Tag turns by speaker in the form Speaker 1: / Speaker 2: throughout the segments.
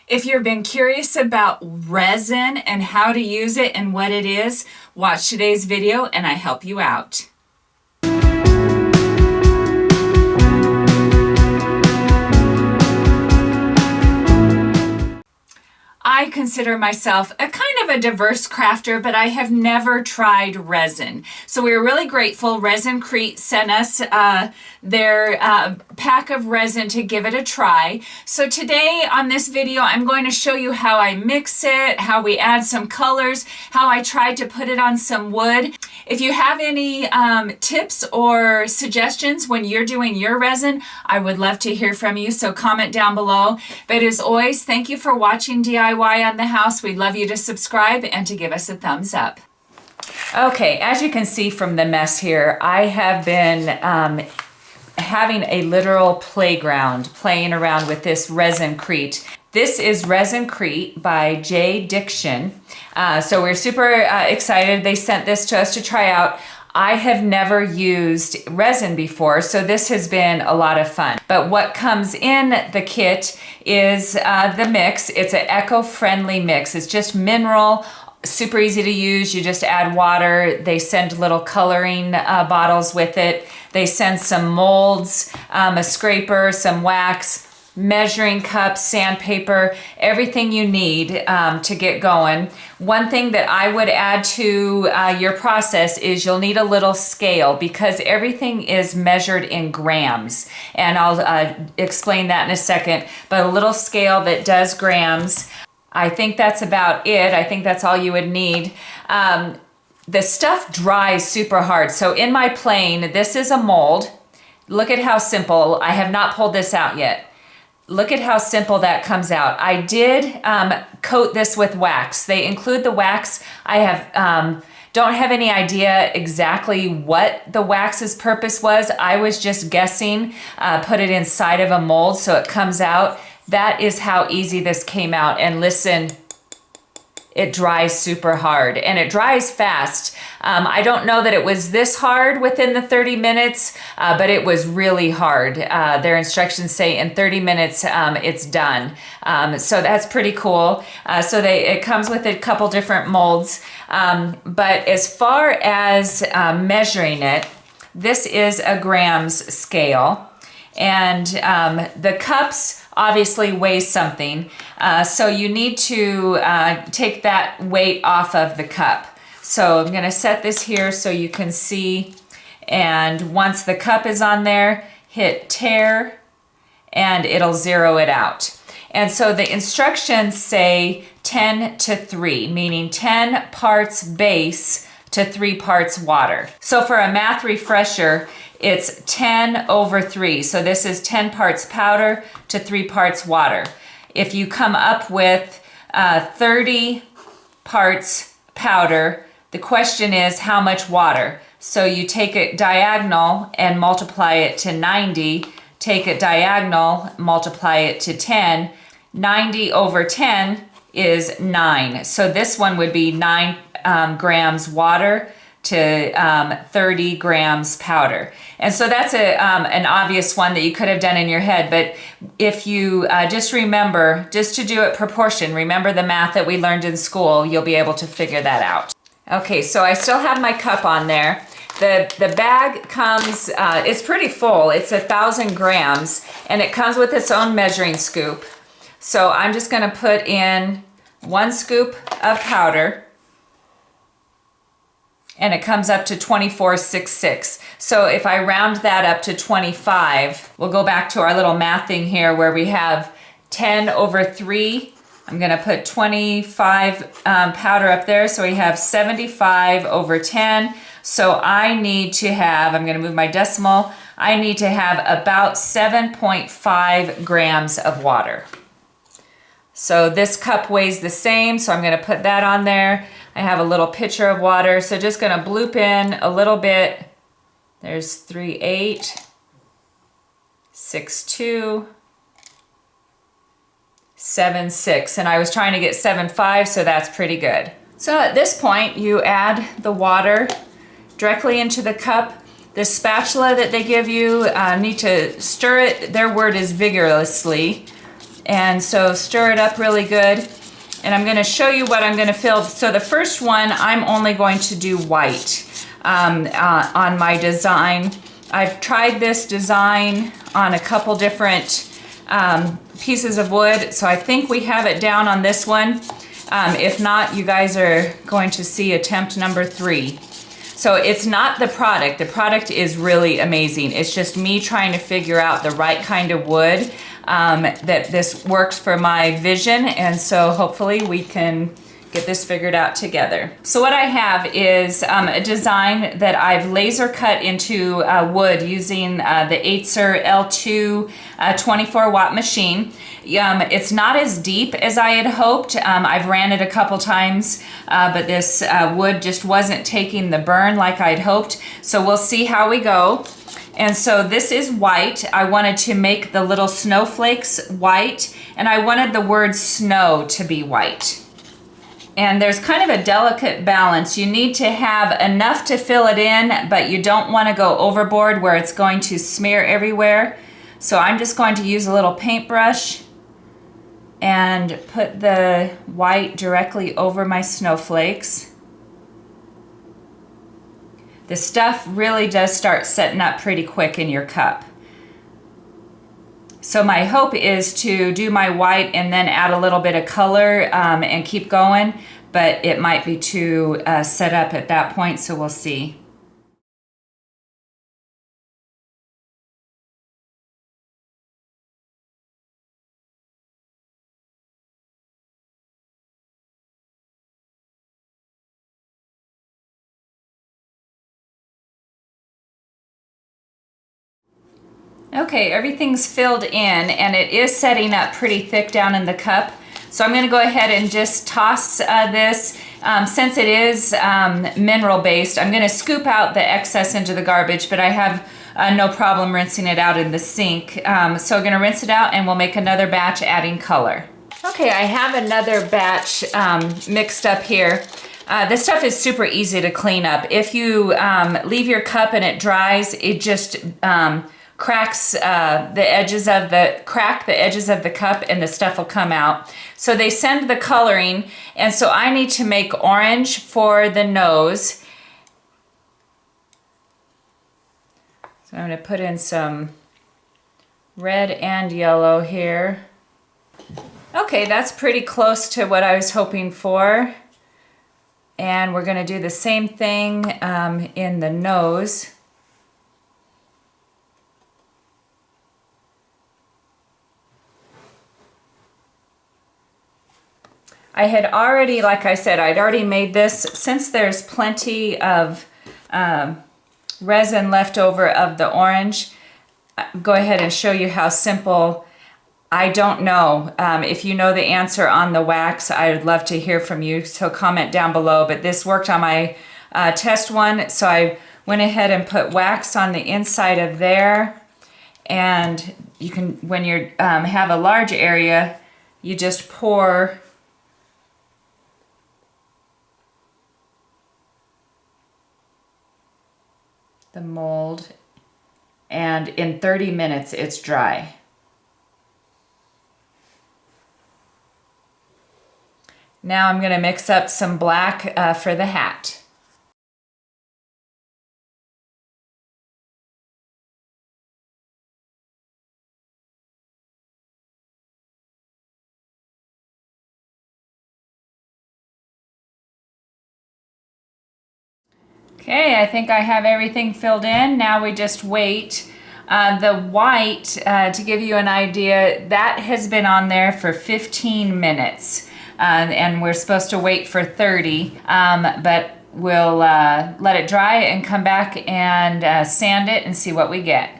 Speaker 1: If you've been curious about resin and how to use it and what it is, watch today's video and I help you out. I consider myself a kind of a diverse crafter, but I have never tried resin. So we were really grateful. ResinCrete sent us their pack of resin to give it a try. So today on this video, I'm going to show you how I mix it, how we add some colors, how I tried to put it on some wood. If you have any tips or suggestions when you're doing your resin, I would love to hear from you. So comment down below. But as always, thank you for watching DIY on the house. We'd love you to subscribe and to give us a thumbs up. Okay, as you can see from the mess here, I have been having a literal playground playing around with this ResinCrete. This is ResinCrete by JDiction. So we're super excited. They sent this to us to try out. I have never used resin before, so this has been a lot of fun. But what comes in the kit is the mix. It's an eco-friendly mix. It's just mineral, super easy to use. You just add water. They send little coloring bottles with it. They send some molds, a scraper, some wax, measuring cups, sandpaper, everything you need to get going. One thing that I would add to your process is you'll need a little scale because everything is measured in grams. And I'll explain that in a second, but a little scale that does grams. I think that's about it. I think that's all you would need. The stuff dries super hard. So in my plane, this is a mold. Look at how simple. I have not pulled this out yet. Look at how simple that comes out. I did coat this with wax. They include the wax. I have don't have any idea exactly what the wax's purpose was. I was just guessing, put it inside of a mold so it comes out. That is how easy this came out. And listen, it dries super hard and it dries fast. I don't know that it was this hard within the 30 minutes, but it was really hard. Their instructions say in 30 minutes it's done. So that's pretty cool. So it comes with a couple different molds. But as far as measuring it, this is a grams scale. And the cups obviously weigh something. So you need to take that weight off of the cup. So I'm gonna set this here so you can see. And once the cup is on there, hit tare and it'll zero it out. And so the instructions say 10 to 3, meaning 10 parts base to 3 parts water. So for a math refresher, it's 10 over 3. So this is 10 parts powder to 3 parts water. If you come up with 30 parts powder, the question is how much water? So you take it diagonal and multiply it to 90, take it diagonal, multiply it to 10. 90 over 10 is 9. So this one would be 9 grams water to 30 grams powder. And so that's an obvious one that you could have done in your head, but if you just remember, just to do it proportion, remember the math that we learned in school, you'll be able to figure that out. Okay, so I still have my cup on there. The bag comes, it's pretty full, it's 1,000 grams, and it comes with its own measuring scoop. So I'm just gonna put in 1 scoop of powder, and it comes up to 24.66. So if I round that up to 25, we'll go back to our little math thing here where we have 10 over 3. I'm gonna put 25 powder up there, so we have 75 over 10. So I need to have, I'm gonna move my decimal, I need to have about 7.5 grams of water. So this cup weighs the same, so I'm gonna put that on there. I have a little pitcher of water, so just gonna bloop in a little bit. There's 3.8, 6.2, 7.6, and I was trying to get 7.5, so that's pretty good. So at this point, you add the water directly into the cup. The spatula that they give you, need to stir it, their word is vigorously, And so stir it up really good. And I'm gonna show you what I'm gonna fill. So the first one, I'm only going to do white on my design. I've tried this design on a couple different pieces of wood, so I think we have it down on this one. If not, you guys are going to see attempt number 3. So it's not the product. The product is really amazing. It's just me trying to figure out the right kind of wood that this works for my vision, and so hopefully we can get this figured out together. So what I have is a design that I've laser cut into wood using the Acer L2 24 watt machine. It's not as deep as I had hoped. I've ran it a couple times, but this wood just wasn't taking the burn like I'd hoped. So we'll see how we go. And so this is white. I wanted to make the little snowflakes white, and I wanted the word snow to be white. And there's kind of a delicate balance. You need to have enough to fill it in, but you don't want to go overboard where it's going to smear everywhere. So I'm just going to use a little paintbrush and put the white directly over my snowflakes. The stuff really does start setting up pretty quick in your cup. So my hope is to do my white and then add a little bit of color and keep going, but it might be too set up at that point, so we'll see. Okay, everything's filled in and it is setting up pretty thick down in the cup. So I'm gonna go ahead and just toss this. Since it is mineral based, I'm gonna scoop out the excess into the garbage, but I have no problem rinsing it out in the sink. So I'm gonna rinse it out and we'll make another batch adding color. Okay, I have another batch mixed up here. This stuff is super easy to clean up. If you leave your cup and it dries, it just cracks the edges of the cup and the stuff will come out. So they send the coloring, and so I need to make orange for the nose. So I'm going to put in some red and yellow here. Okay, that's pretty close to what I was hoping for. And we're going to do the same thing in the nose. I had already, like I said, I'd already made this. Since there's plenty of resin left over of the orange, go ahead and show you how simple. I don't know. If you know the answer on the wax, I would love to hear from you, so comment down below. But this worked on my test one, so I went ahead and put wax on the inside of there. And you can, when you have a large area, you just pour the mold, and in 30 minutes it's dry. Now I'm going to mix up some black for the hat. Okay, I think I have everything filled in. Now we just wait. The white, to give you an idea, that has been on there for 15 minutes. And we're supposed to wait for 30, but we'll let it dry and come back and sand it and see what we get.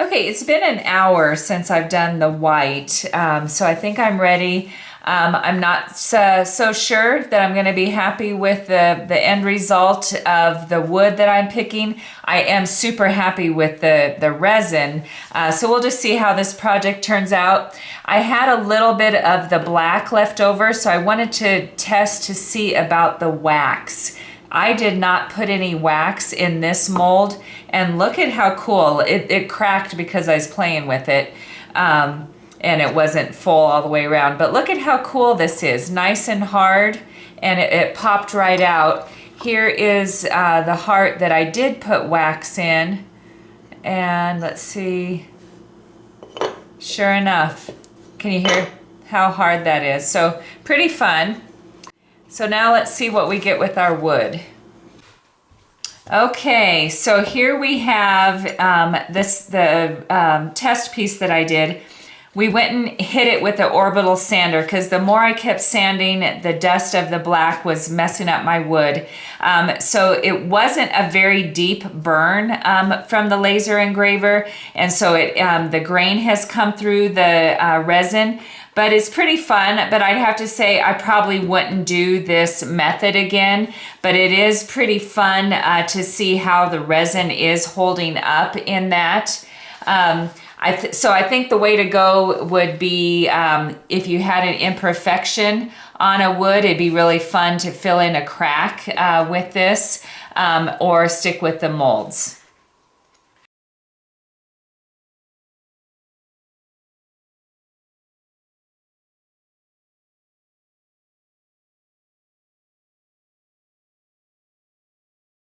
Speaker 1: Okay, it's been an hour since I've done the white, so I think I'm ready. I'm not so sure that I'm going to be happy with the end result of the wood that I'm picking. I am super happy with the resin, so we'll just see how this project turns out. I had a little bit of the black left over, so I wanted to test to see about the wax. I did not put any wax in this mold, and look at how cool. It cracked because I was playing with it. and it wasn't full all the way around. But look at how cool this is, nice and hard, and it popped right out. Here is the heart that I did put wax in, and let's see, sure enough, can you hear how hard that is? So pretty fun. So now let's see what we get with our wood. Okay, so here we have the test piece that I did. We went and hit it with the orbital sander because the more I kept sanding, the dust of the black was messing up my wood. So it wasn't a very deep burn from the laser engraver, and so the grain has come through the resin. But it's pretty fun, but I'd have to say I probably wouldn't do this method again, but it is pretty fun to see how the resin is holding up in that. So I think the way to go would be if you had an imperfection on a wood, it'd be really fun to fill in a crack with this or stick with the molds.